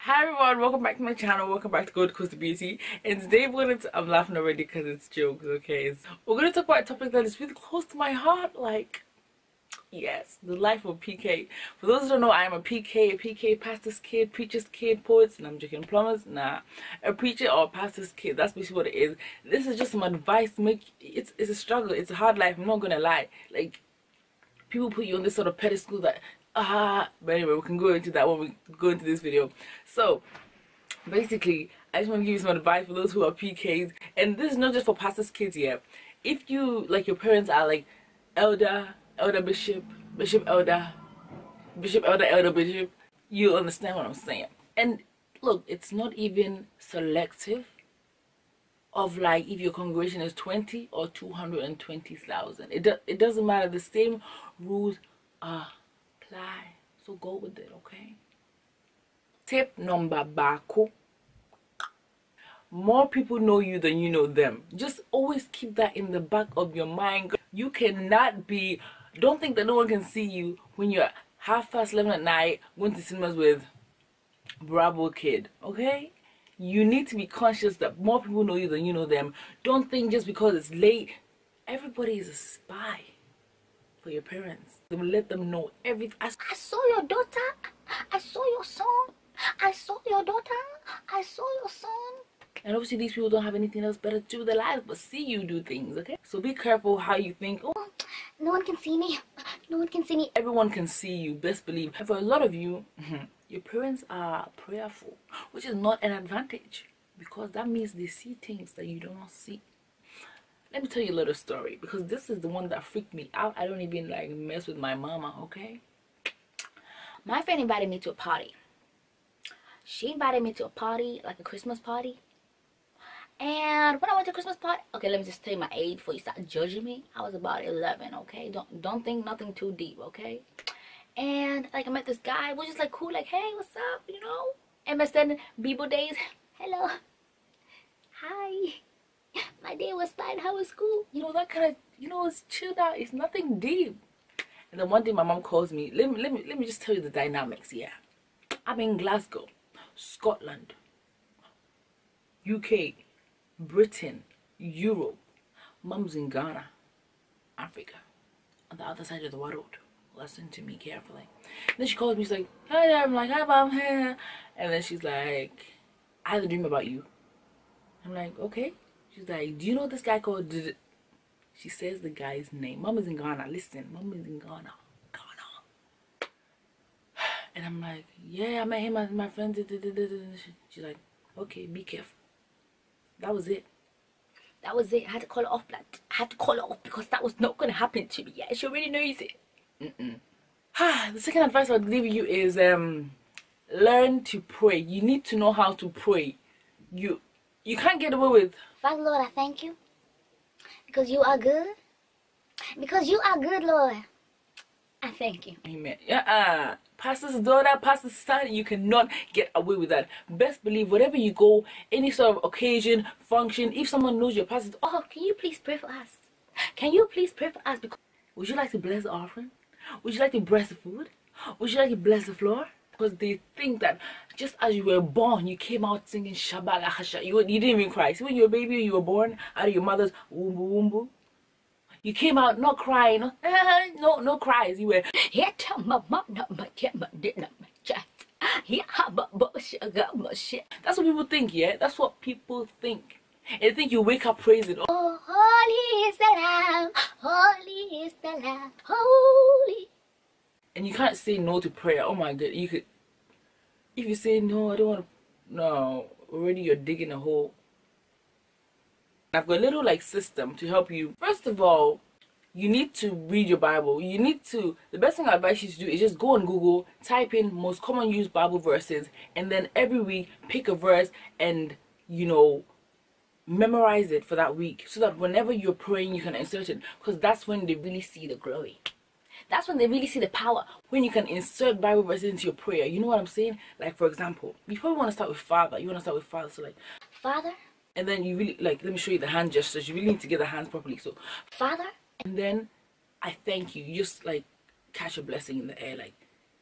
Hi everyone, welcome back to my channel, welcome back to Goldcoastdebuty. And today I'm laughing already because it's jokes, okay? We're going to talk about a topic that is really close to my heart, like, yes, the life of PK. For those who don't know, I am a PK, pastor's kid, preacher's kid, poets, and I'm joking, plumbers, nah. A preacher or a pastor's kid, that's basically what it is. This is just some advice to make, it's a struggle, it's a hard life, I'm not gonna lie. Like, people put you on this sort of pedestal that, but anyway, we can go into that when we go into this video. So basically, I just want to give you some advice for those who are PKs, and this is not just for pastors' kids yet. If you, like, your parents are like elder bishop, elder bishop, you'll understand what I'm saying. And look, it's not even selective of like if your congregation is 20 or 220,000. It doesn't matter. The same rules apply. So go with it, okay? Tip number bako. More people know you than you know them. Just always keep that in the back of your mind. You cannot be, don't think that no one can see you when you're 11:30 at night going to cinemas with Bravo Kid, okay? You need to be conscious that more people know you than you know them. Don't think just because it's late. Everybody is a spy for your parents. Let them know everything. I saw your daughter. I saw your son. I saw your daughter. I saw your son. And obviously these people don't have anything else better to do with their lives but see you do things, okay? So be careful how you think. Oh, no one can see me. No one can see me. Everyone can see you, best believe. And for a lot of you, your parents are prayerful, which is not an advantage because that means they see things that you do not see. Let me tell you a little story because this is the one that freaked me out. I don't even like mess with my mama, okay? My friend invited me to a party. She invited me to a party, like a Christmas party. And when I went to Christmas party, okay, let me just tell you my age before you start judging me. I was about 11, okay? Don't think nothing too deep, okay? And like I met this guy, was just like cool, like, hey, what's up, you know? MSN Bebo days. Hello. Hi. My day was fine. How was school? You know, that kind of, you know, it's chilled out. It's nothing deep. And then one day my mom calls me. Let me just tell you the dynamics. Yeah, I'm in Glasgow, Scotland, UK, Britain, Europe. Mom's in Ghana, Africa, on the other side of the world. Listen to me carefully. And then she calls me. She's like, "Hi there." I'm like, "Hi, mom." Hey. And then she's like, "I had a dream about you." I'm like, "Okay." She's like, "Do you know this guy called?" She says the guy's name. Mom is in Ghana. Listen, mom is in Ghana. And I'm like, "Yeah, I met him as my friend." She's like, "Okay, be careful." That was it. That was it. I had to call it off. I had to call it off because that was not going to happen to me. Yeah, she already knows it. The second advice I'd give you is learn to pray. You need to know how to pray. You can't get away with. Father, Lord, I thank you because you are good. Because you are good, Lord. I thank you. Amen. Yeah, pastor's daughter, pastor's son, you cannot get away with that. Best believe wherever you go, any sort of occasion, function, if someone knows your pastor, oh, can you please pray for us? Can you please pray for us? Because would you like to bless the offering? Would you like to bless the food? Would you like to bless the floor? Because they think that just as you were born, you came out singing Shabbat Lahasha. You didn't even cry. See, when you were a baby, you were born out of your mother's womb. You came out not crying, no cries. You were that's what people think, yeah? That's what people think. And they think you wake up praising. Oh, holy is the Lamb, holy is the Lamb, holy. And you can't say no to prayer. Oh my God, you could. If you say no, I don't want to. No, already you're digging a hole. I've got a little like system to help you. First of all, you need to read your Bible. You need to, the best thing I advise you to do is just go on Google, type in most common used Bible verses, and then every week pick a verse and, you know, memorize it for that week so that whenever you're praying you can insert it, because that's when they really see the glory. That's when they really see the power, when you can insert Bible verses into your prayer. You know what I'm saying? Like, for example, you probably want to start with Father. You want to start with Father, so like Father. And then you really, like, let me show you the hand gestures. You really need to get the hands properly. So Father. And then I thank you. You just like catch a blessing in the air, like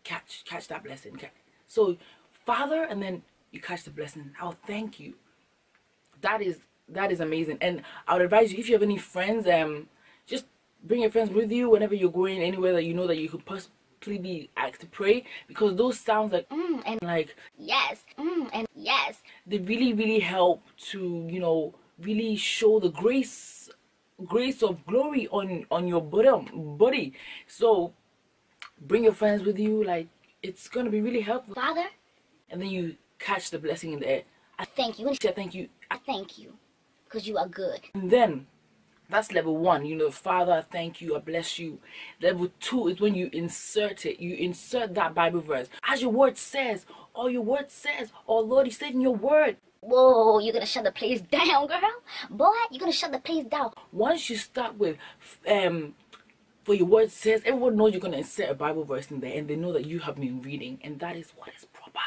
catch that blessing. So Father, and then you catch the blessing. I'll thank you. That is amazing. And I would advise you, if you have any friends, just bring your friends with you whenever you're going anywhere that you know that you could possibly be asked to pray, because those sounds like and like yes, and yes, they really help to, you know, really show the grace of glory on your body. So bring your friends with you, like it's gonna be really helpful. Father, And then you catch the blessing in the air. I thank you. I thank you. I thank you because you are good. And then that's level 1, you know, Father, I thank you, I bless you. Level 2 is when you insert it. You insert that Bible verse as your word says, or your word says, or Lord, you said in your word. Whoa, you're gonna shut the place down, girl. Boy, you're gonna shut the place down. Once you start with for your word says, everyone knows you're gonna insert a Bible verse in there, and they know that you have been reading, and that is what is proper.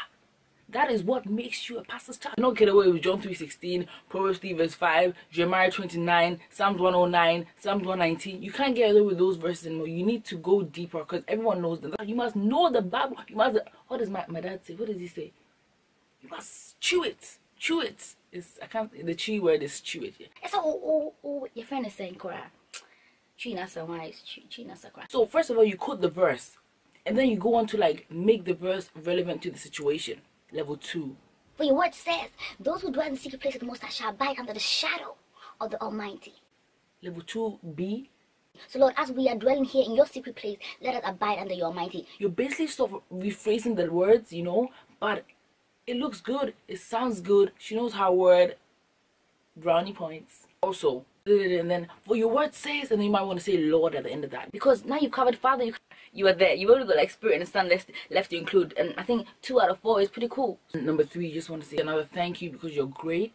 That is what makes you a pastor's child. You don't get away with John 3:16, Proverbs 3 verse 5, Jeremiah 29, Psalms 109, Psalms 119. You can't get away with those verses anymore. You need to go deeper, because everyone knows them. You must know the Bible. You must. What does my dad say? What does he say? You must chew it. Chew it. I can't. The chew word is chew it. Yeah. So, your friend is saying, Cora. So first of all, you quote the verse, and then you go on to like make the verse relevant to the situation. Level 2. For your word says, those who dwell in the secret place of the Most High shall abide under the shadow of the Almighty. Level 2B. So Lord, as we are dwelling here in your secret place, let us abide under your Almighty. You're basically sort of rephrasing the words, you know, but it looks good. It sounds good. She knows her word. Brownie points. Also, and then for your word says, and then you might want to say Lord at the end of that, because now you covered Father. You are there. You've only got like Spirit and Son left to include, and I think 2 out of 4 is pretty cool. Number 3, you just want to say another thank you because you're great,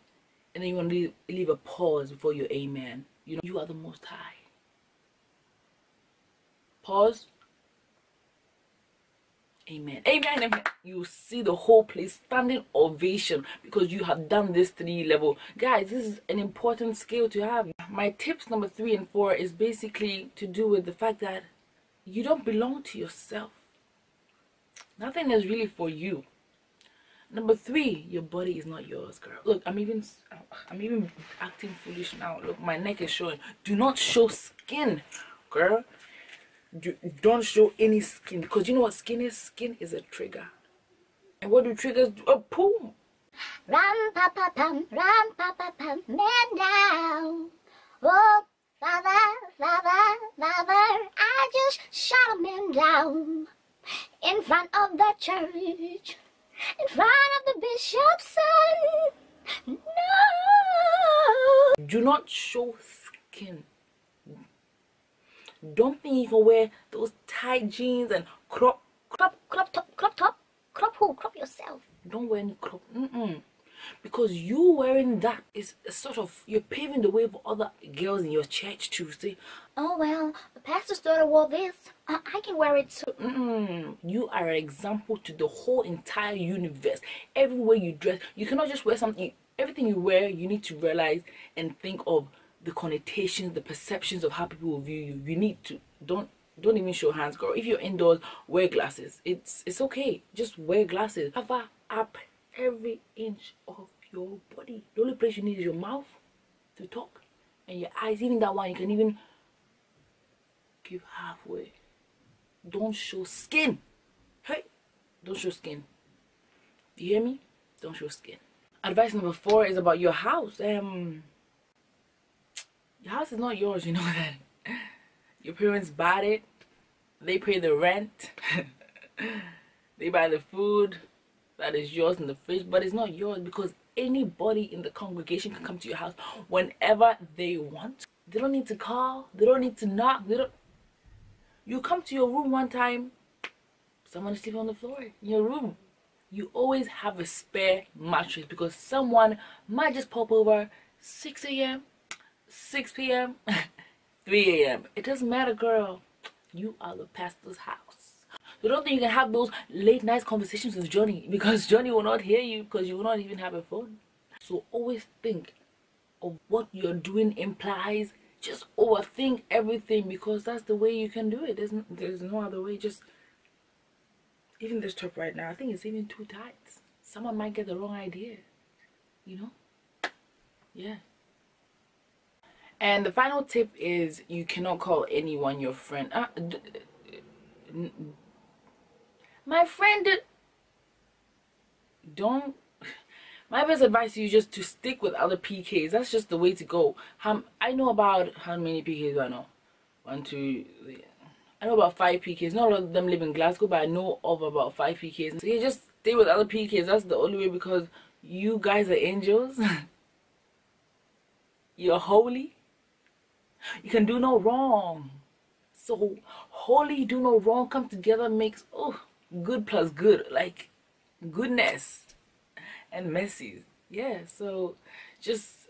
and then you want to leave a pause before your amen. You know, you are the Most High. Pause. Amen. Amen. Amen. You see the whole place standing ovation because you have done this 3 level. Guys, this is an important skill to have. My tips number 3 and 4 is basically to do with the fact that you don't belong to yourself. Nothing is really for you. Number 3, your body is not yours, girl. Look, I'm even acting foolish now. Look, my neck is showing. Do not show skin, girl. Don't show any skin, because you know what skin is? Skin is a trigger. And what do triggers do? Oh, boom! Ram pa pa pam, man down. Oh, Father, I just shot a man down in front of the church, in front of the bishop's son. No. Do not show skin. Don't think you can wear those tight jeans and crop yourself. Don't wear any crop. Because you wearing that is a sort of, you're paving the way for other girls in your church to say, oh well, the pastor's daughter wore this, I can wear it too. You are an example to the whole entire universe. Everywhere you dress, you cannot just wear something. Everything you wear, you need to realize and think of the connotations, the perceptions of how people will view you. You need to don't even show hands, girl. If you're indoors, wear glasses. It's okay. Just wear glasses. Cover up every inch of your body. The only place you need is your mouth to talk, and your eyes. Even that one, you can even give halfway. Don't show skin. Hey, don't show skin. You hear me? Don't show skin. Advice number 4 is about your house. Your house is not yours, you know that. Your parents bought it. They pay the rent. They buy the food that is yours in the fridge, but it's not yours because anybody in the congregation can come to your house whenever they want. They don't need to call. They don't need to knock. You come to your room one time, someone is sleeping on the floor in your room. You always have a spare mattress because someone might just pop over 6 a.m. 6 p.m. 3 a.m. It doesn't matter, girl. You are the pastor's house. So don't think you can have those late night conversations with Johnny, because Johnny will not hear you because you will not even have a phone. So always think of what you're doing implies. Just overthink everything because that's the way you can do it. There's no other way. Just even this top right now, I think it's even too tight. someone might get the wrong idea, you know? Yeah. And the final tip is you cannot call anyone your friend. My friend, don't. My best advice to you is just to stick with other PKs. That's just the way to go. I know about how many PKs do I know? 1, 2, 3. I know about 5 PKs. Not all of them live in Glasgow, but I know of about 5 PKs. So yeah, just stay with other PKs. That's the only way, because you guys are angels. You're holy. You can do no wrong. So holy, do no wrong, come together, makes good plus good, like goodness and messy. Yeah, so just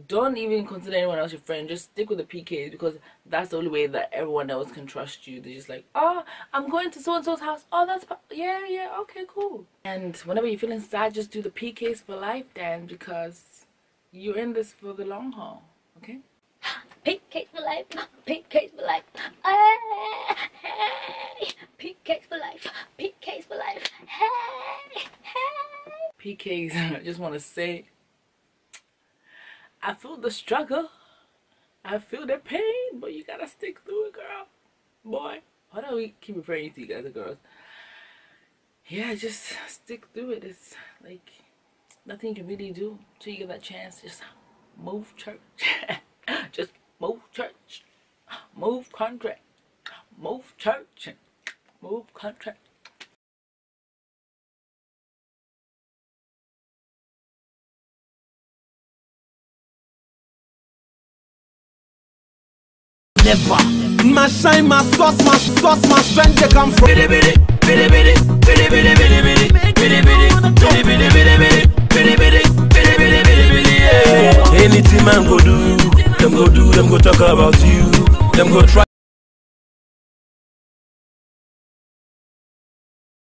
don't even consider anyone else your friend. Just stick with the PKs, because that's the only way that everyone else can trust you. They're just like, oh, I'm going to so and so's house. Oh, that's yeah, okay, cool. And whenever you're feeling sad, just do the PKs for life, then, because you're in this for the long haul. Okay. PKs for life. PKs for life. Hey, PKs for life. PKs for life. Hey. PKs. I just want to say, I feel the struggle, I feel the pain, but you gotta stick through it, girl. Boy, why don't we keep referring to you guys as girls? Yeah, just stick through it. It's like nothing you can really do till you get that chance. Just move church. Just move church. Move contract. Move church. Move contract. Never. My shine, my sauce, my strength, they come from. Anything man go do, them go talk about you, them go try.